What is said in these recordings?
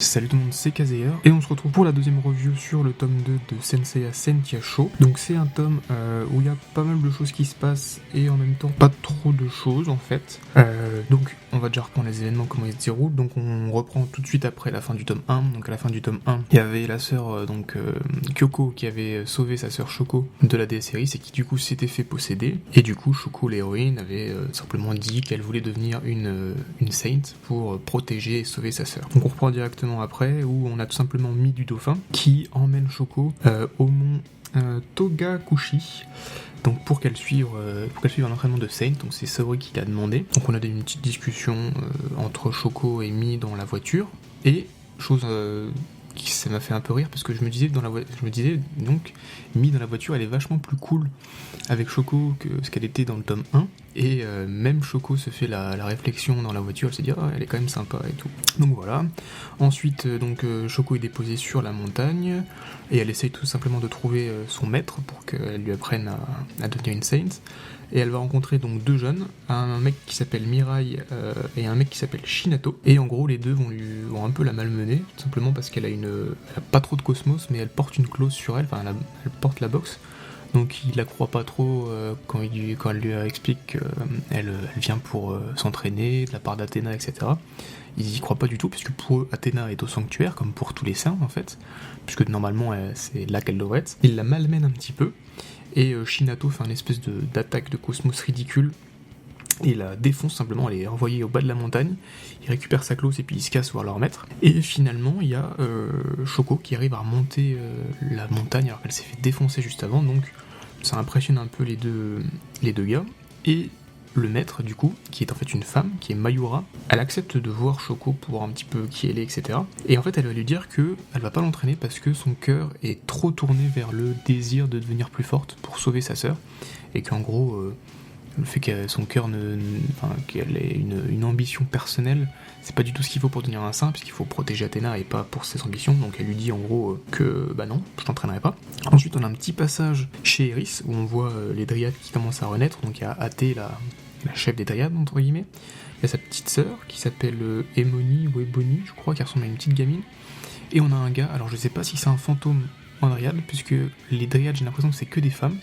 Salut tout le monde, c'est Kazeer, et on se retrouve pour la deuxième review sur le tome 2 de Senseiya Senkia Sho. Donc c'est un tome où il y a pas mal de choses qui se passent, et en même temps pas trop de choses en fait. Donc on va déjà reprendre les événements, comment ils se déroulent. Donc on reprend tout de suite après la fin du tome 1. Donc à la fin du tome 1, il y avait la sœur Kyoko qui avait sauvé sa sœur Shoko de la déesse Eris, et qui du coup s'était fait posséder. Et du coup Shoko l'héroïne avait simplement dit qu'elle voulait devenir une saint pour protéger et sauver sa sœur. Donc on reprend directement après, où on a tout simplement mis du dauphin qui emmène Shoko au mont Togakushi, donc pour qu'elle suive un entraînement de Saint. Donc c'est Saori qui l'a demandé. Donc on a une petite discussion entre Shoko et Mi dans la voiture, et chose qui ça m'a fait un peu rire, parce que je me disais donc Mi dans la voiture elle est vachement plus cool avec Shoko que ce qu'elle était dans le tome 1, et même Shoko se fait la réflexion dans la voiture, elle se dit oh, elle est quand même sympa et tout. Donc voilà. Ensuite Shoko est déposée sur la montagne, et elle essaye tout simplement de trouver son maître pour qu'elle lui apprenne à devenir une saint. Et elle va rencontrer donc deux jeunes, un mec qui s'appelle Mirai et un mec qui s'appelle Shinato. Et en gros les deux vont un peu la malmener, tout simplement parce qu'elle a pas trop de cosmos, mais elle porte une clause sur elle, enfin elle porte la box. Donc il la croit pas trop quand elle lui explique qu'elle vient pour s'entraîner de la part d'Athéna, etc. Ils y croient pas du tout, puisque pour eux Athéna est au sanctuaire, comme pour tous les saints en fait, puisque normalement c'est là qu'elle devrait être. Il la malmène un petit peu, et Shinato fait une espèce d'attaque de cosmos ridicule, et la défonce simplement. Elle est envoyée au bas de la montagne, il récupère sa clause et puis il se casse voir leur maître. Et finalement il y a Shoko qui arrive à remonter la montagne alors qu'elle s'est fait défoncer juste avant, donc ça impressionne un peu les deux gars. Et le maître du coup, qui est en fait une femme, qui est Mayura, elle accepte de voir Shoko pour voir un petit peu qui elle est, etc. Et en fait elle va lui dire que elle va pas l'entraîner parce que son cœur est trop tourné vers le désir de devenir plus forte pour sauver sa sœur, et qu'en gros le fait que son cœur qu'elle ait une ambition personnelle, c'est pas du tout ce qu'il faut pour devenir un saint, puisqu'il faut protéger Athéna et pas pour ses ambitions. Donc elle lui dit en gros que bah non, je t'entraînerai pas. Ensuite on a un petit passage chez Eris où on voit les dryades qui commencent à renaître. Donc il y a Athé, la chef des dryades entre guillemets. Il y a sa petite sœur qui s'appelle Emoni ou Ebony, je crois, qui ressemble à une petite gamine. Et on a un gars, alors je sais pas si c'est un fantôme en dryade, puisque les dryades j'ai l'impression que c'est que des femmes.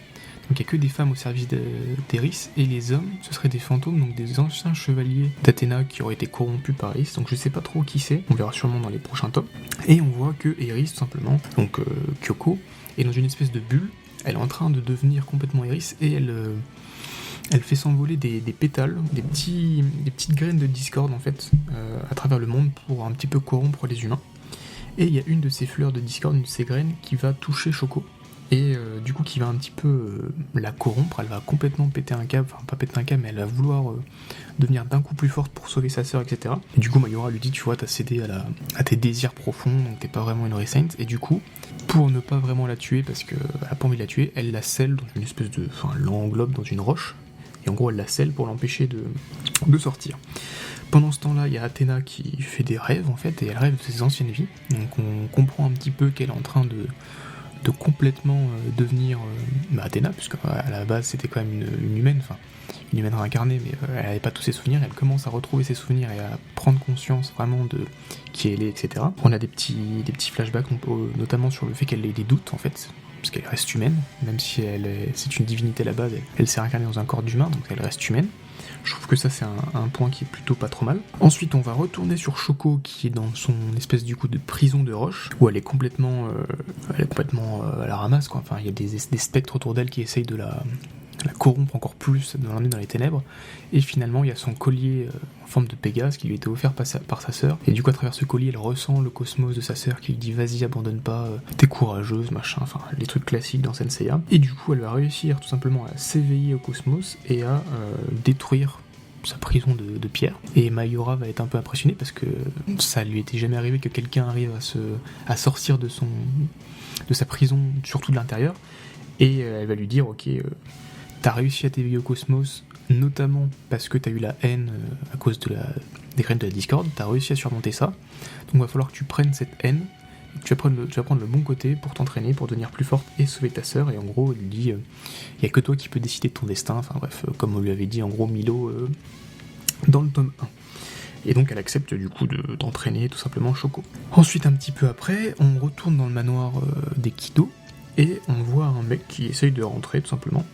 Donc il n'y a que des femmes au service d'Eris, et les hommes, ce seraient des fantômes, donc des anciens chevaliers d'Athéna qui auraient été corrompus par Eris. Donc je sais pas trop qui c'est, on verra sûrement dans les prochains tomes. Et on voit que Eris, tout simplement, donc Kyoko, est dans une espèce de bulle. Elle est en train de devenir complètement Eris, et elle fait s'envoler des pétales, des petites graines de discorde en fait, à travers le monde pour un petit peu corrompre les humains. Et il y a une de ces fleurs de discorde, une de ces graines, qui va toucher Shoko. Et du coup qui va un petit peu la corrompre, elle va complètement péter un câble, enfin pas péter un câble, mais elle va vouloir devenir d'un coup plus forte pour sauver sa sœur, etc. Et du coup Mayura lui dit, tu vois, t'as cédé à tes désirs profonds, donc t'es pas vraiment une vraie sainte. Et du coup, pour ne pas vraiment la tuer, parce qu'elle a pas envie de la tuer, elle la scelle dans une espèce de... Enfin, elle l'englobe dans une roche, et en gros elle la scelle pour l'empêcher de sortir. Pendant ce temps-là, il y a Athéna qui fait des rêves en fait, et elle rêve de ses anciennes vies, donc on comprend un petit peu qu'elle est en train de complètement devenir Athéna, puisque à la base c'était quand même une humaine, enfin une humaine réincarnée, mais elle n'avait pas tous ses souvenirs. Elle commence à retrouver ses souvenirs et à prendre conscience vraiment de qui elle est, etc. On a des petits flashbacks, notamment sur le fait qu'elle ait des doutes en fait, parce qu'elle reste humaine, même si c'est une divinité à la base, elle s'est réincarnée dans un corps d'humain, donc elle reste humaine. Je trouve que ça c'est un point qui est plutôt pas trop mal. Ensuite on va retourner sur Shoko qui est dans son espèce du coup de prison de roche, où elle est complètement à la ramasse quoi. Enfin il y a des spectres autour d'elle qui essayent de la corrompre encore plus, de l'emmener dans les ténèbres. Et finalement il y a son collier en forme de Pégase qui lui a été offert par sa sœur, et du coup à travers ce collier elle ressent le cosmos de sa sœur qui lui dit vas-y abandonne pas, t'es courageuse, machin, enfin les trucs classiques dans Senseiya. Et du coup elle va réussir tout simplement à s'éveiller au cosmos et à détruire sa prison de pierre. Et Mayura va être un peu impressionnée parce que ça lui était jamais arrivé que quelqu'un arrive à sortir de sa prison, surtout de l'intérieur. Et elle va lui dire ok, t'as réussi à t'éveiller au cosmos, notamment parce que t'as eu la haine à cause des graines de la discorde, t'as réussi à surmonter ça, donc il va falloir que tu prennes cette haine, tu vas prendre le bon côté pour t'entraîner, pour devenir plus forte et sauver ta sœur. Et en gros il lui dit il y a que toi qui peux décider de ton destin, enfin bref, comme on lui avait dit en gros Milo dans le tome 1. et donc elle accepte du coup d'entraîner tout simplement Shoko. Ensuite un petit peu après, on retourne dans le manoir des Kido, et on voit un mec qui essaye de rentrer tout simplement.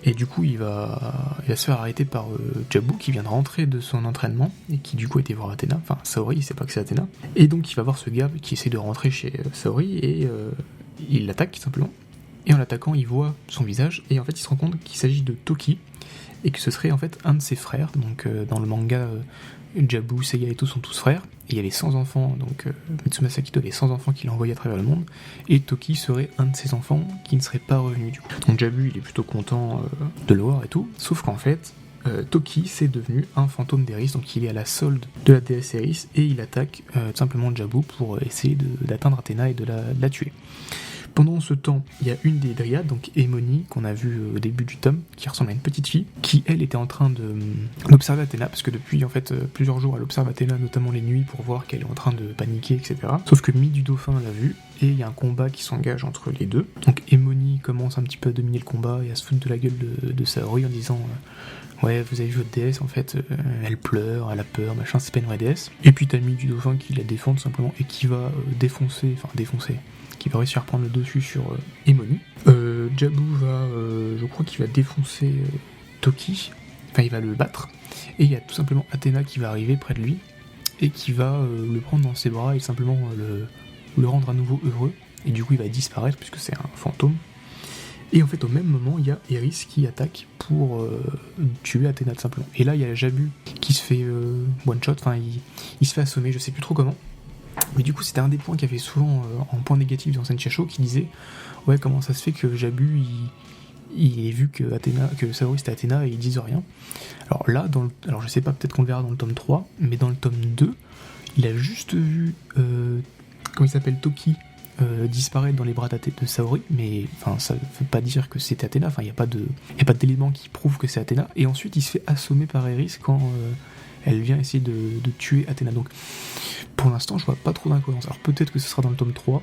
Et du coup, il va se faire arrêter par Jabu, qui vient de rentrer de son entraînement, et qui du coup était voir Athéna. Enfin, Saori, il sait pas que c'est Athéna. Et donc, il va voir ce gars qui essaie de rentrer chez Saori, et il l'attaque, tout simplement. Et en l'attaquant, il voit son visage, et en fait, il se rend compte qu'il s'agit de Toki, et que ce serait en fait un de ses frères. Donc, dans le manga, Jabu, Seiya et tout sont tous frères. Et il y avait 100 enfants, donc Mitsuma Sakito avait 100 enfants qu'il a envoyés à travers le monde, et Toki serait un de ses enfants qui ne serait pas revenu du coup. Donc Jabu il est plutôt content de le voir et tout, sauf qu'en fait, Toki c'est devenu un fantôme d'Eris, donc il est à la solde de la déesse Eris, et il attaque tout simplement Jabu pour essayer d'atteindre Athéna et de la tuer. Pendant ce temps, il y a une des dryades, donc Emony, qu'on a vu au début du tome, qui ressemble à une petite fille, qui elle était en train d'observer Athéna, parce que depuis en fait plusieurs jours elle observe Athéna, notamment les nuits, pour voir qu'elle est en train de paniquer, etc. Sauf que Mi du Dauphin l'a vue, et il y a un combat qui s'engage entre les deux. Donc Emony commence un petit peu à dominer le combat et à se foutre de la gueule de Saori en disant ouais, vous avez vu votre déesse, en fait, elle pleure, elle a peur, machin, c'est pas une vraie déesse. Et puis t'as Mi du Dauphin qui la défend tout simplement, et qui va défoncer, qui va réussir à prendre le dessus sur Emony. Jabu va, je crois qu'il va défoncer Toki, enfin il va le battre, et il y a tout simplement Athéna qui va arriver près de lui, et qui va le prendre dans ses bras et simplement le rendre à nouveau heureux, et du coup il va disparaître puisque c'est un fantôme. Et en fait au même moment il y a Eris qui attaque pour tuer Athéna tout simplement. Et là il y a Jabu qui se fait one shot, enfin il se fait assommer, je sais plus trop comment. Mais du coup, c'était un des points qu'il y avait souvent en point négatif dans Senchasho, qui disait ouais, comment ça se fait que Jabu il ait vu que Saori c'était Athéna et ils disent rien. Alors là, alors je sais pas, peut-être qu'on le verra dans le tome 3, mais dans le tome 2, il a juste vu comment il s'appelle, Toki disparaître dans les bras de Saori, mais enfin ça veut pas dire que c'était Athéna, enfin il y a pas d'élément qui prouve que c'est Athéna, et ensuite il se fait assommer par Eris quand elle vient essayer de tuer Athéna. Donc pour l'instant je vois pas trop d'incohérence. Alors peut-être que ce sera dans le tome 3,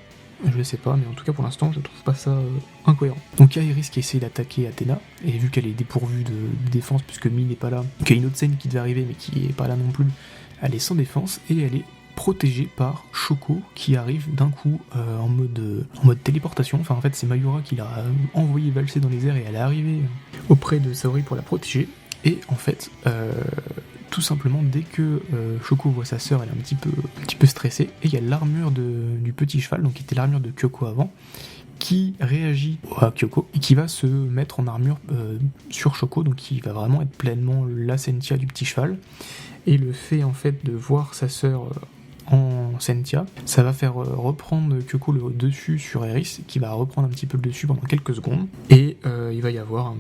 je sais pas, mais en tout cas pour l'instant je trouve pas ça incohérent. Donc il y a Eris qui essaie d'attaquer Athéna, et vu qu'elle est dépourvue de défense puisque Mi n'est pas là, qu'il y a une autre scène qui devait arriver mais qui est pas là non plus, elle est sans défense et elle est protégée par Shoko qui arrive d'un coup en mode téléportation. Enfin en fait c'est Mayura qui l'a envoyé valser dans les airs et elle est arrivée auprès de Saori pour la protéger. Et en fait tout simplement dès que Shoko voit sa sœur, elle est un petit peu stressée, et il y a l'armure du petit cheval, donc qui était l'armure de Kyoko avant, qui réagit à Kyoko et qui va se mettre en armure sur Shoko, donc qui va vraiment être pleinement la Sentia du petit cheval. Et le fait en fait de voir sa sœur en Sentia, ça va faire reprendre Kyoko le dessus sur Eris, qui va reprendre un petit peu le dessus pendant quelques secondes, et il va y avoir un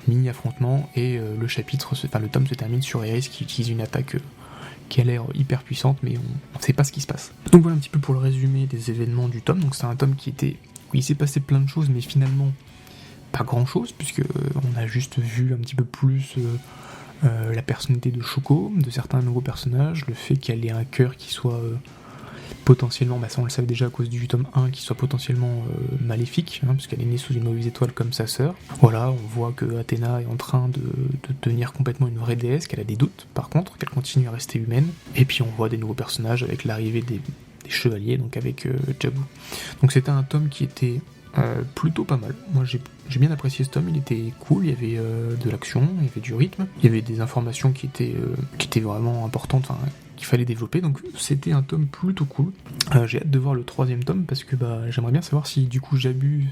mini affrontement, et le tome se termine sur Eris qui utilise une attaque qui a l'air hyper puissante, mais on sait pas ce qui se passe. Donc voilà un petit peu pour le résumé des événements du tome. Donc c'est un tome où il s'est passé plein de choses, mais finalement pas grand chose, puisque on a juste vu un petit peu plus la personnalité de Shoko, de certains nouveaux personnages, le fait qu'elle ait un cœur qui soit potentiellement, ça on le savait déjà à cause du tome 1, qui soit potentiellement maléfique, puisqu'elle est née sous une mauvaise étoile comme sa sœur. Voilà, on voit que Athéna est en train de devenir complètement une vraie déesse, qu'elle a des doutes par contre, qu'elle continue à rester humaine. Et puis on voit des nouveaux personnages avec l'arrivée des chevaliers, donc avec Jabu. Donc c'était un tome qui était plutôt pas mal. Moi j'ai bien apprécié ce tome, il était cool, il y avait de l'action, il y avait du rythme, il y avait des informations qui étaient vraiment importantes, qu'il fallait développer, donc c'était un tome plutôt cool. J'ai hâte de voir le 3e tome, parce que j'aimerais bien savoir si du coup Jabu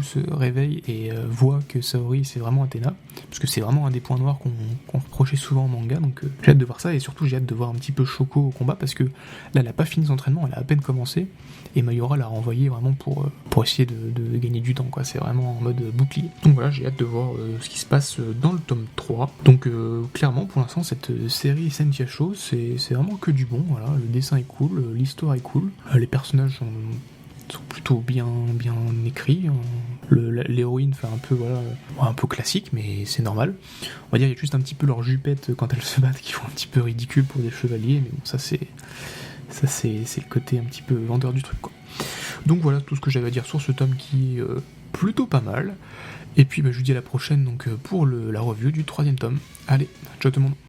se réveille et voit que Saori c'est vraiment Athéna, parce que c'est vraiment un des points noirs qu'on reprochait souvent en manga, donc j'ai hâte de voir ça, et surtout j'ai hâte de voir un petit peu Shoko au combat, parce que là elle a pas fini son entraînement, elle a à peine commencé, et Mayura l'a renvoyé vraiment pour essayer de gagner du temps, quoi. C'est vraiment en mode bouclier. Donc voilà, j'ai hâte de voir ce qui se passe dans le tome 3. Donc clairement pour l'instant cette série Senchasho c'est vraiment que du bon, voilà. Le dessin est cool, l'histoire est cool, les personnages sont plutôt bien écrits. L'héroïne fait un peu classique, mais c'est normal. On va dire il y a juste un petit peu leurs jupettes quand elles se battent qui font un petit peu ridicule pour des chevaliers, mais bon, ça c'est le côté un petit peu vendeur du truc, quoi. Donc voilà tout ce que j'avais à dire sur ce tome qui est plutôt pas mal. Et puis je vous dis à la prochaine donc pour la review du 3e tome. Allez, ciao tout le monde.